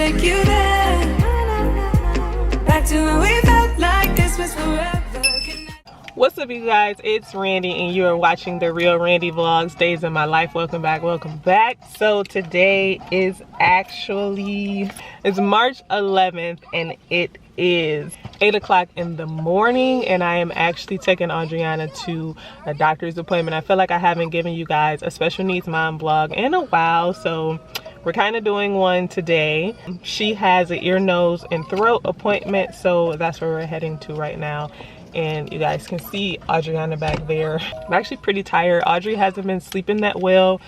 take you there, back to when we felt like this was forever. What's up, you guys? It's Randy and you are watching the Real Randy Vlogs, Days in My Life. Welcome back, welcome back. So today is it's March 11th and it is 8 o'clock in the morning, and I am actually taking Audriana to a doctor's appointment. I feel like I haven't given you guys a special needs mom vlog in a while, so we're kind of doing one today. She has an ear, nose, and throat appointment, so that's where we're heading to right now. And you guys can see Audriana back there. I'm actually pretty tired. Audrey hasn't been sleeping that well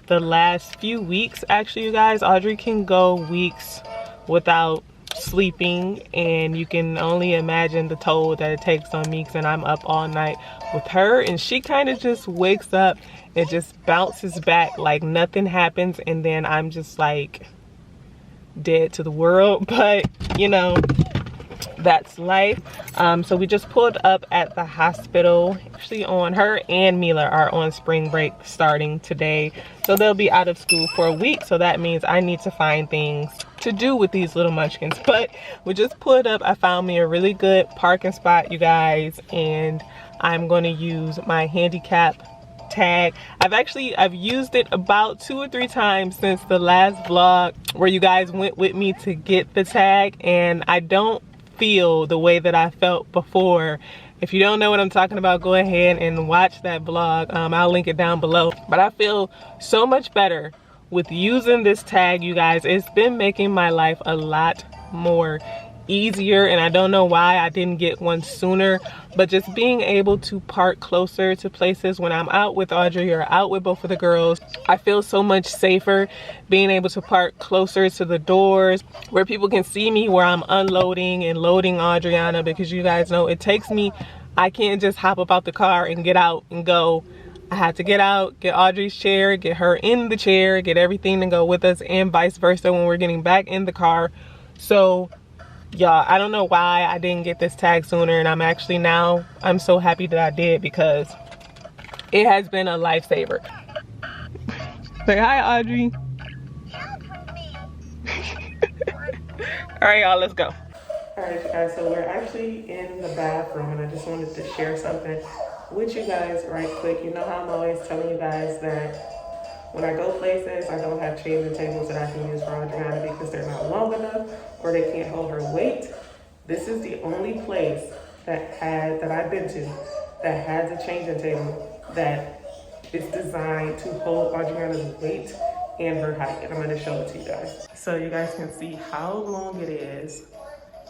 the last few weeks. Actually, you guys, Audrey can go weeks without sleeping, and you can only imagine the toll that it takes on me, because I'm up all night with her, and she kind of just wakes up and just bounces back like nothing happens, and then I'm just like dead to the world. But you know, that's life. So we just pulled up at the hospital. Actually, on her and Mila are on spring break starting today, so they'll be out of school for a week, so that means I need to find things to do with these little munchkins. But we just pulled up. I found me a really good parking spot, you guys, and I'm going to use my handicap tag. I've used it about 2 or 3 times since the last vlog where you guys went with me to get the tag, and I don't feel the way that I felt before. If you don't know what I'm talking about, go ahead and watch that vlog. I'll link it down below. But I feel so much better with using this tag, you guys. It's been making my life a lot more easier, and I don't know why I didn't get one sooner, but just being able to park closer to places when I'm out with Audrey or out with both of the girls, I feel so much safer being able to park closer to the doors where people can see me where I'm unloading and loading Audriana, because you guys know it takes me, I can't just hop up out the car and get out and go. I had to get out, get Audrey's chair, get her in the chair, get everything to go with us, and vice versa when we're getting back in the car. So y'all, I don't know why I didn't get this tag sooner, and I'm so happy that I did, because it has been a lifesaver. Say hi, Audrey. All right, y'all, let's go. All right, you guys, so we're actually in the bathroom, and I just wanted to share something with you guys right quick. You know how I'm always telling you guys that when I go places, I don't have changing tables that I can use for Audriana because they're not long enough or they can't hold her weight. This is the only place that I've been to that has a changing table that is designed to hold Audriana's weight and her height. And I'm going to show it to you guys. So you guys can see how long it is.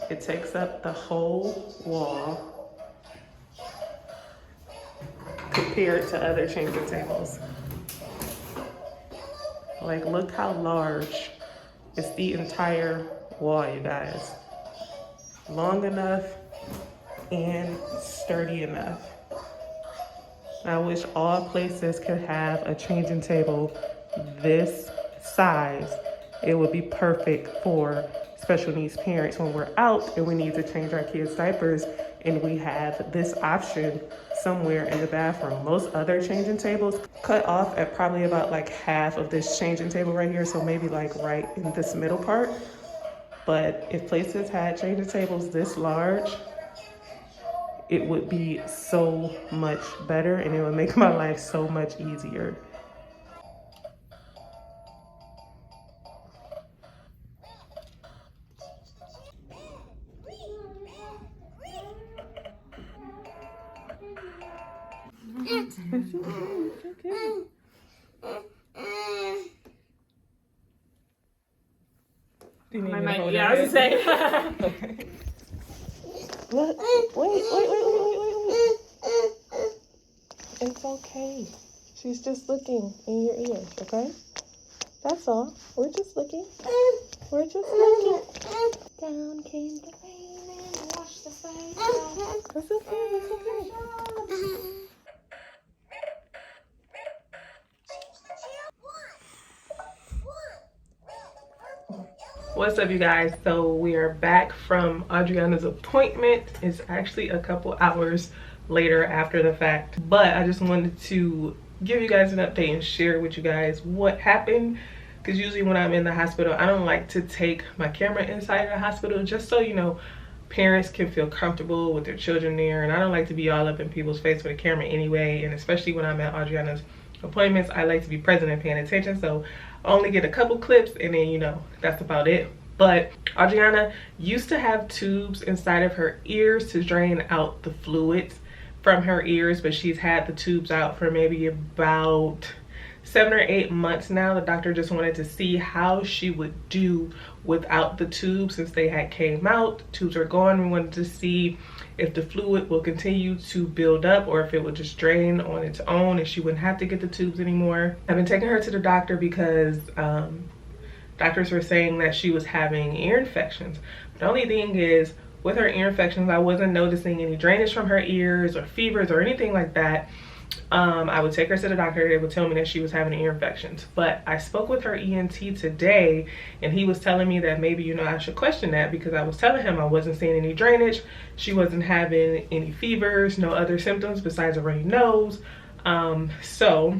It takes up the whole wall compared to other changing tables. Like, look how large. It's the entire wall, you guys. Long enough and sturdy enough. I wish all places could have a changing table this size. It would be perfect for special needs parents when we're out and we need to change our kids' diapers, and we have this option somewhere in the bathroom. Most other changing tables cut off at probably about like half of this changing table right here, so maybe like right in this middle part. But if places had changing tables this large, it would be so much better, and it would make my life so much easier. It's okay. Do you need me to hold I was saying. Okay. Look, wait. It's okay. She's just looking in your ears, okay? That's all. We're just looking. Down came the rain and washed the face off. That's okay. What's up, you guys? So we are back from Audriana's appointment. It's actually a couple hours later after the fact, but I just wanted to give you guys an update and share with you guys what happened, because usually when I'm in the hospital, I don't like to take my camera inside of the hospital, just so, you know, parents can feel comfortable with their children there. And I don't like to be all up in people's face with a camera anyway. And especially when I'm at Audriana's appointments, I like to be present and paying attention. So I only get a couple clips, and then, you know, that's about it. But Audriana used to have tubes inside of her ears to drain out the fluids from her ears, but she's had the tubes out for maybe about 7 or 8 months now. The doctor just wanted to see how she would do without the tubes since they had came out. Tubes are gone. We wanted to see if the fluid will continue to build up or if it would just drain on its own and she wouldn't have to get the tubes anymore. I've been taking her to the doctor because doctors were saying that she was having ear infections. But the only thing is, with her ear infections, I wasn't noticing any drainage from her ears or fevers or anything like that. I would take her to the doctor. They would tell me that she was having ear infections. But I spoke with her ENT today, and he was telling me that maybe, you know, I should question that, because I was telling him I wasn't seeing any drainage. She wasn't having any fevers, no other symptoms besides a runny nose. So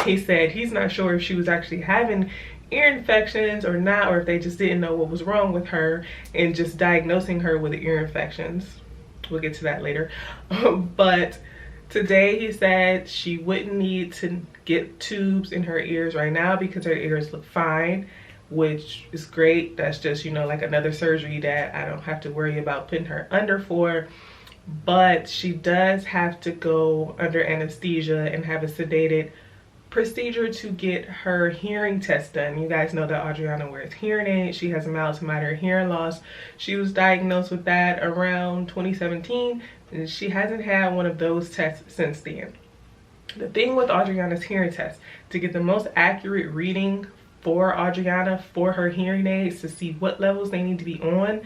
he said he's not sure if she was actually having ear infections or not, or if they just didn't know what was wrong with her and just diagnosing her with ear infections. We'll get to that later. But today he said she wouldn't need to get tubes in her ears right now because her ears look fine, which is great. That's just, you know, like another surgery that I don't have to worry about putting her under for. But she does have to go under anesthesia and have a sedated procedure to get her hearing test done. You guys know that Audriana wears hearing aids. She has a mild to moderate hearing loss. She was diagnosed with that around 2017, and she hasn't had one of those tests since then. The thing with Audriana's hearing test, to get the most accurate reading for Audriana for her hearing aids, to see what levels they need to be on,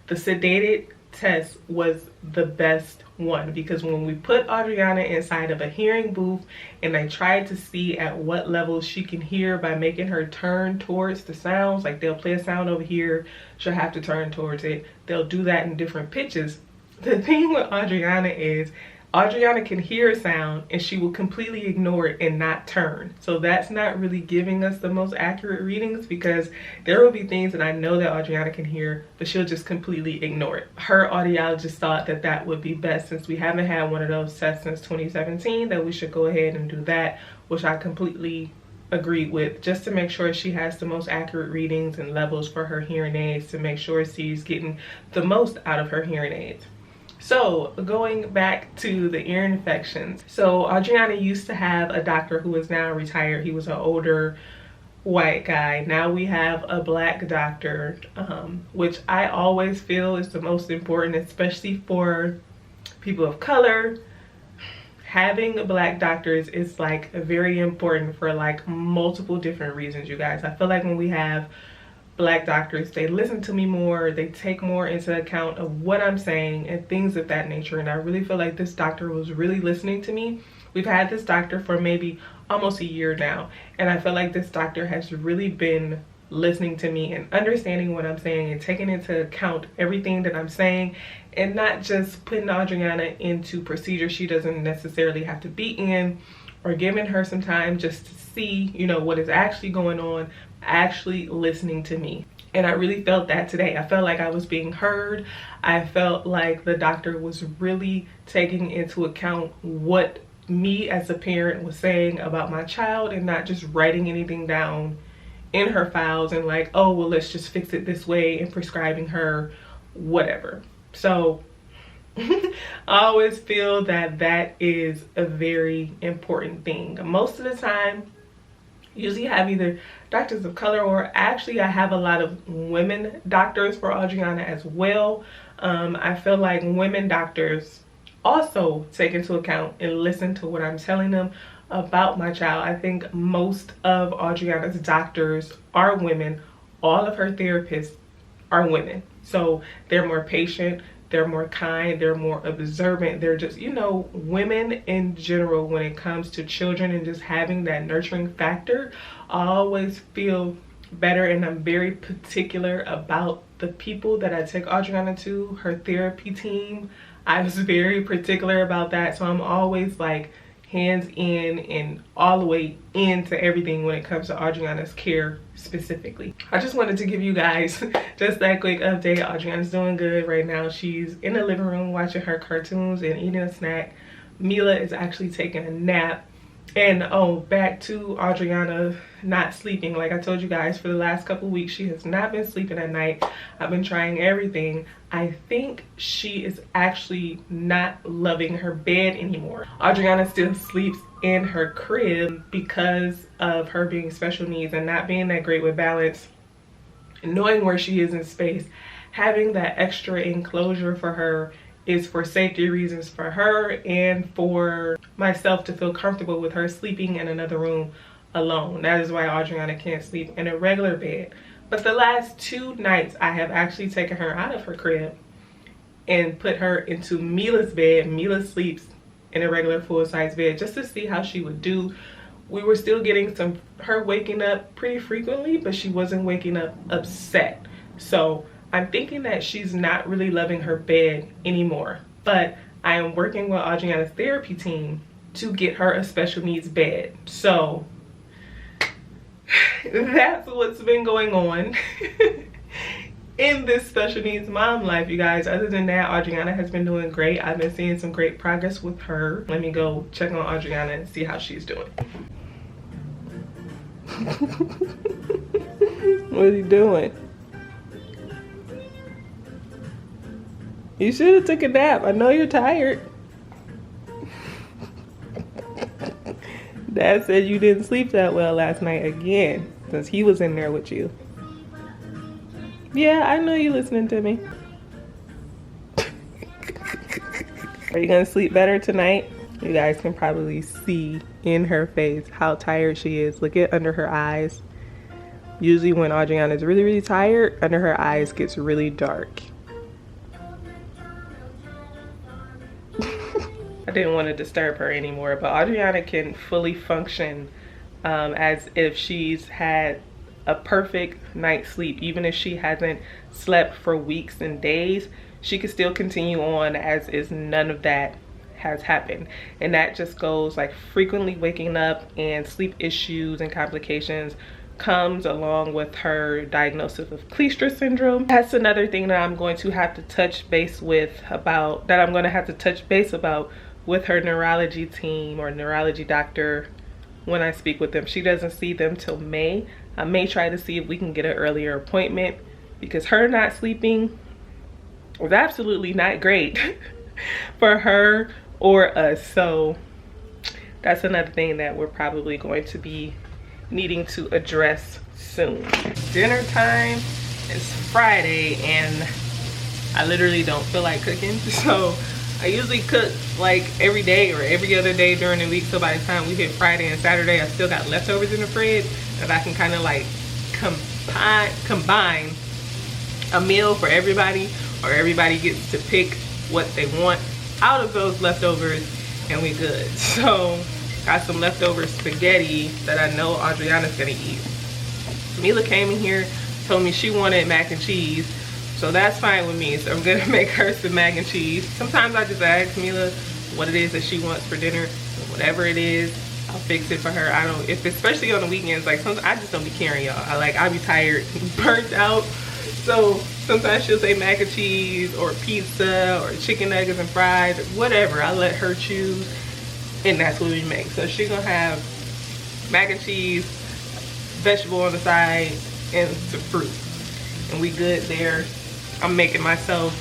the sedated test was the best one, because when we put Audriana inside of a hearing booth and they tried to see at what level she can hear by making her turn towards the sounds, like they'll play a sound over here, she'll have to turn towards it. They'll do that in different pitches. The thing with Audriana is Audriana can hear a sound and she will completely ignore it and not turn. So that's not really giving us the most accurate readings, because there will be things that I know that Audriana can hear, but she'll just completely ignore it. Her audiologist thought that that would be best, since we haven't had one of those tests since 2017, that we should go ahead and do that, which I completely agreed with, just to make sure she has the most accurate readings and levels for her hearing aids, to make sure she's getting the most out of her hearing aids. So going back to the ear infections. So Audriana used to have a doctor who is now retired. He was an older white guy. Now we have a black doctor, which I always feel is the most important, especially for people of color. Having black doctors is like very important for like multiple different reasons, you guys. I feel like when we have black doctors, they listen to me more, they take more into account of what I'm saying and things of that nature. And I really feel like this doctor was really listening to me. We've had this doctor for maybe almost a year now, and I feel like this doctor has really been listening to me and understanding what I'm saying and taking into account everything that I'm saying, and not just putting Audriana into procedures she doesn't necessarily have to be in, or giving her some time just to see, you know, what is actually going on, actually listening to me. And I really felt that today. I felt like I was being heard. I felt like the doctor was really taking into account what me as a parent was saying about my child, and not just writing anything down in her files and like, oh, well, let's just fix it this way, and prescribing her whatever. So I always feel that that is a very important thing. Most of the time, usually have either doctors of color, or actually I have a lot of women doctors for Audriana as well. I feel like women doctors also take into account and listen to what I'm telling them about my child. I think most of Audriana's doctors are women. All of her therapists are women. So they're more patient, they're more kind, they're more observant. They're just, you know, women in general, when it comes to children and just having that nurturing factor, I always feel better. And I'm very particular about the people that I take Audriana to, her therapy team. I was very particular about that. So I'm always like hands in and all the way into everything when it comes to Audriana's care specifically. I just wanted to give you guys just that quick update. Audriana's doing good right now. She's in the living room watching her cartoons and eating a snack. Mila is actually taking a nap. And oh, back to Audriana not sleeping. Like I told you guys, for the last couple weeks she has not been sleeping at night. I've been trying everything. I think she is actually not loving her bed anymore. Audriana still sleeps in her crib because of her being special needs and not being that great with balance. And knowing where she is in space, having that extra enclosure for her is for safety reasons for her and for myself to feel comfortable with her sleeping in another room alone. That is why Audriana can't sleep in a regular bed. But the last 2 nights I have actually taken her out of her crib and put her into Mila's bed. Mila sleeps in a regular full-size bed just to see how she would do. We were still getting her waking up pretty frequently, but she wasn't waking up upset. So I'm thinking that she's not really loving her bed anymore, but I am working with Audriana's therapy team to get her a special needs bed. So that's what's been going on in this special needs mom life, you guys. Other than that, Audriana has been doing great. I've been seeing some great progress with her. Let me go check on Audriana and see how she's doing. What are you doing? You should have took a nap. I know you're tired. Dad said you didn't sleep that well last night again, since he was in there with you. Yeah, I know you listening to me. Are you gonna sleep better tonight? You guys can probably see in her face how tired she is. Look at under her eyes. Usually when Audriana is really, really tired, under her eyes gets really dark. I didn't want to disturb her anymore, but Audriana can fully function as if she's had a perfect night's sleep. Even if she hasn't slept for weeks and days, she can still continue on as if none of that has happened. And that just goes like frequently waking up, and sleep issues and complications comes along with her diagnosis of Kleestra syndrome. That's another thing that I'm going to have to touch base about with her neurology team or neurology doctor when I speak with them. She doesn't see them till May. I may try to see if we can get an earlier appointment, because her not sleeping was absolutely not great for her or us. So that's another thing that we're probably going to be needing to address soon. Dinner time. It's Friday and I literally don't feel like cooking, so I usually cook like every day or every other day during the week. So by the time we hit Friday and Saturday, I still got leftovers in the fridge that I can kind of like combine a meal for everybody, or everybody gets to pick what they want out of those leftovers and we good. So got some leftover spaghetti that I know Audriana's gonna eat. Mila came in here, told me she wanted mac and cheese. So that's fine with me. So I'm gonna make her some mac and cheese. Sometimes I just ask Mila what it is that she wants for dinner. Whatever it is, I'll fix it for her. I don't, especially on the weekends, like sometimes I just don't be caring, y'all. I'll be tired, burnt out. So sometimes she'll say mac and cheese or pizza or chicken nuggets and fries, or whatever. I let her choose, and that's what we make. So she's gonna have mac and cheese, vegetable on the side, and some fruit. And we good there. I'm making myself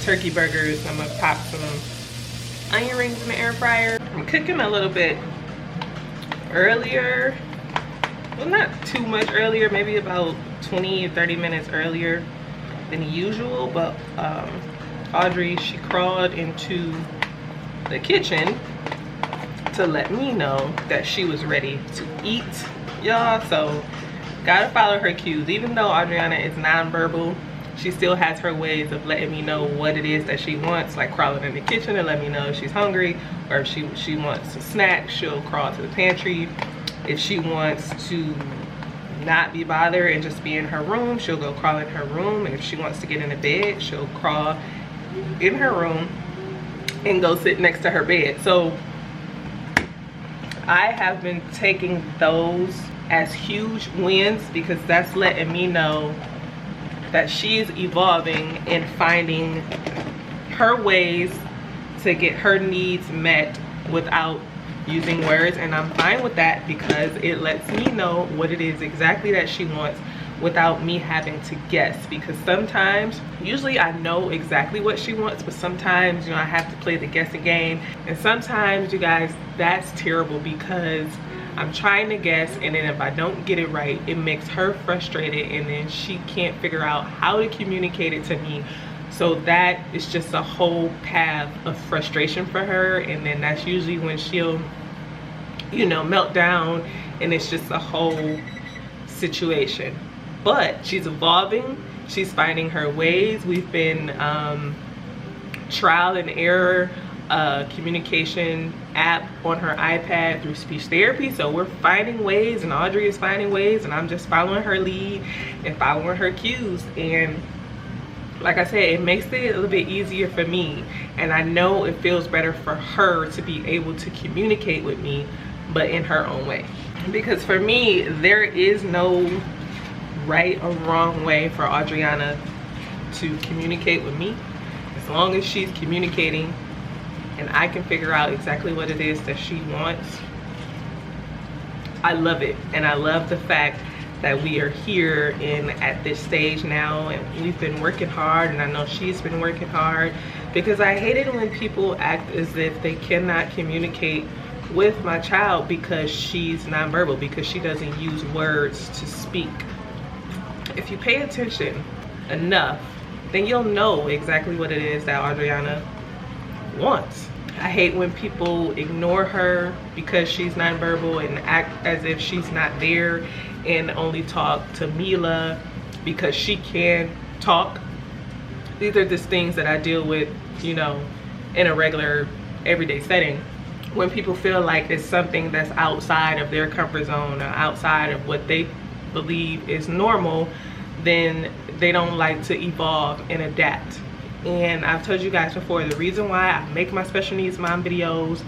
turkey burgers. I'm gonna pop some onion rings in the air fryer. I'm cooking a little bit earlier. Well, not too much earlier, maybe about 20 or 30 minutes earlier than usual, but Audrey, she crawled into the kitchen to let me know that she was ready to eat, y'all. So gotta follow her cues. Even though Audriana is nonverbal, she still has her ways of letting me know what it is that she wants, like crawling in the kitchen and let me know if she's hungry, or if she wants a snack, she'll crawl to the pantry. If she wants to not be bothered and just be in her room, she'll go crawl in her room. And if she wants to get in the bed, she'll crawl in her room and go sit next to her bed. So I have been taking those as huge wins because that's letting me know that she is evolving and finding her ways to get her needs met without using words, and I'm fine with that because it lets me know what it is exactly that she wants without me having to guess. Because sometimes, usually I know exactly what she wants, but sometimes, you know, I have to play the guessing game, and sometimes, you guys, that's terrible because I'm trying to guess, and then if I don't get it right, it makes her frustrated, and then she can't figure out how to communicate it to me. So that is just a whole path of frustration for her, and then that's usually when she'll, you know, melt down, and it's just a whole situation. But she's evolving, she's finding her ways. We've been trial and error communication app on her iPad through speech therapy, so we're finding ways, and Audrey is finding ways, and I'm just following her lead and following her cues. And like I said, it makes it a little bit easier for me, and I know it feels better for her to be able to communicate with me, but in her own way. Because for me, there is no right or wrong way for Audriana to communicate with me. As long as she's communicating and I can figure out exactly what it is that she wants, I love it. And I love the fact that we are here and at this stage now, and we've been working hard, and I know she's been working hard, because I hate it when people act as if they cannot communicate with my child because she's nonverbal, because she doesn't use words to speak. If you pay attention enough, then you'll know exactly what it is that Audriana wants. I hate when people ignore her because she's nonverbal and act as if she's not there, and only talk to Mila because she can talk. These are just things that I deal with, you know, in a regular everyday setting. When people feel like it's something that's outside of their comfort zone or outside of what they believe is normal, then they don't like to evolve and adapt. And I've told you guys before, the reason why I make my special needs mom videos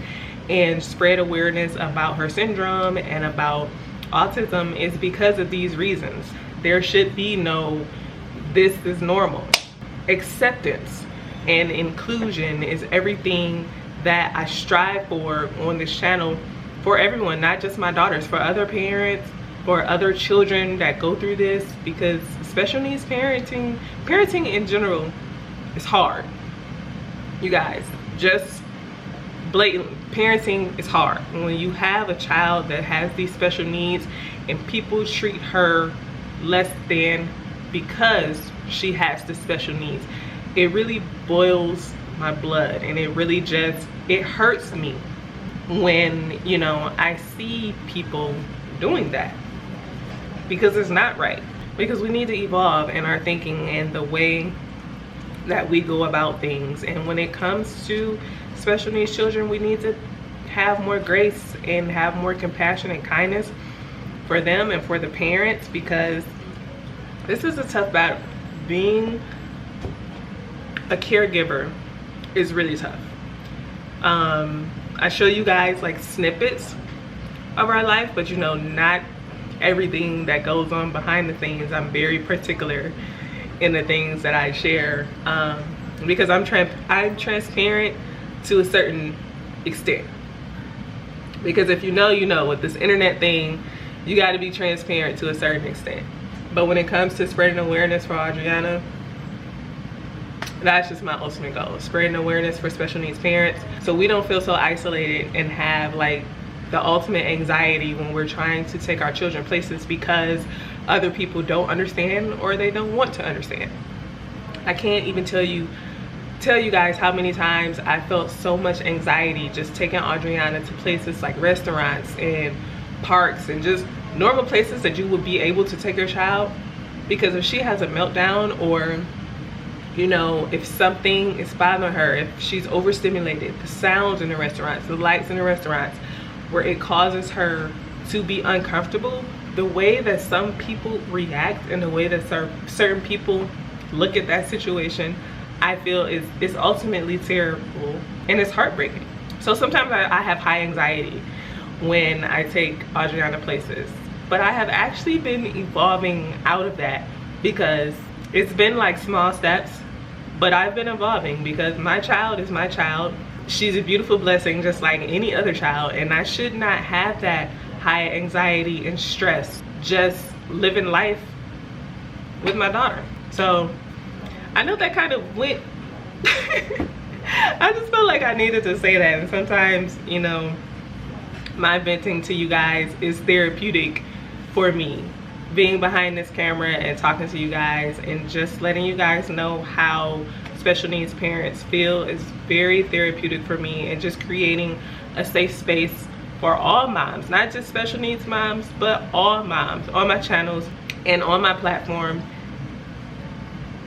and spread awareness about her syndrome and about autism is because of these reasons. There should be no this is normal. Acceptance and inclusion is everything that I strive for on this channel, for everyone, not just my daughters, for other parents, for other children that go through this, because special needs parenting in general is hard. You guys, just blatant parenting is hard. When you have a child that has these special needs and people treat her less than because she has the special needs, it really boils my blood, and it really just, it hurts me when, you know, I see people doing that, because it's not right. Because we need to evolve in our thinking and the way that we go about things. And when it comes to special needs children, we need to have more grace and have more compassion and kindness for them and for the parents, because this is a tough battle. Being a caregiver is really tough. I show you guys like snippets of our life, but you know, not everything that goes on behind the scenes. I'm very particular in the things that I share, because I'm transparent to a certain extent. Because if you know, you know, with this internet thing, you got to be transparent to a certain extent. But when it comes to spreading awareness for Audriana, that's just my ultimate goal, spreading awareness for special needs parents, so we don't feel so isolated and have like the ultimate anxiety when we're trying to take our children places because other people don't understand or they don't want to understand. I can't even tell you guys how many times I felt so much anxiety just taking Audriana to places like restaurants and parks and just normal places that you would be able to take your child, because if she has a meltdown, or you know, if something is bothering her, if she's overstimulated, the sounds in the restaurants, the lights in the restaurants, where it causes her to be uncomfortable, the way that some people react and the way that certain people look at that situation, I feel is ultimately terrible, and it's heartbreaking. So sometimes I have high anxiety when I take Adriana places. But I have actually been evolving out of that, because it's been like small steps, but I've been evolving because my child is my child. She's a beautiful blessing just like any other child, and I should not have that high anxiety and stress just living life with my daughter. So I know that kind of went I just felt like I needed to say that. And sometimes, you know, my venting to you guys is therapeutic for me. Being behind this camera and talking to you guys and just letting you guys know how special needs parents feel is very therapeutic for me, and just creating a safe space for all moms, not just special needs moms, but all moms on my channels and on my platform.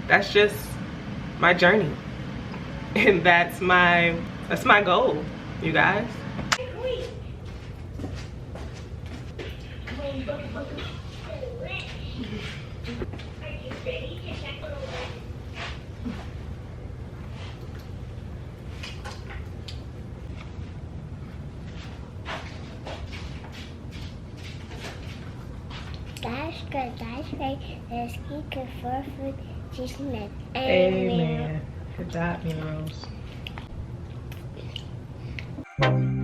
That's just my journey, and that's my goal, you guys. That's good, that's right. Let's keep it for food. Jesus' name. Amen. Good job, Rose.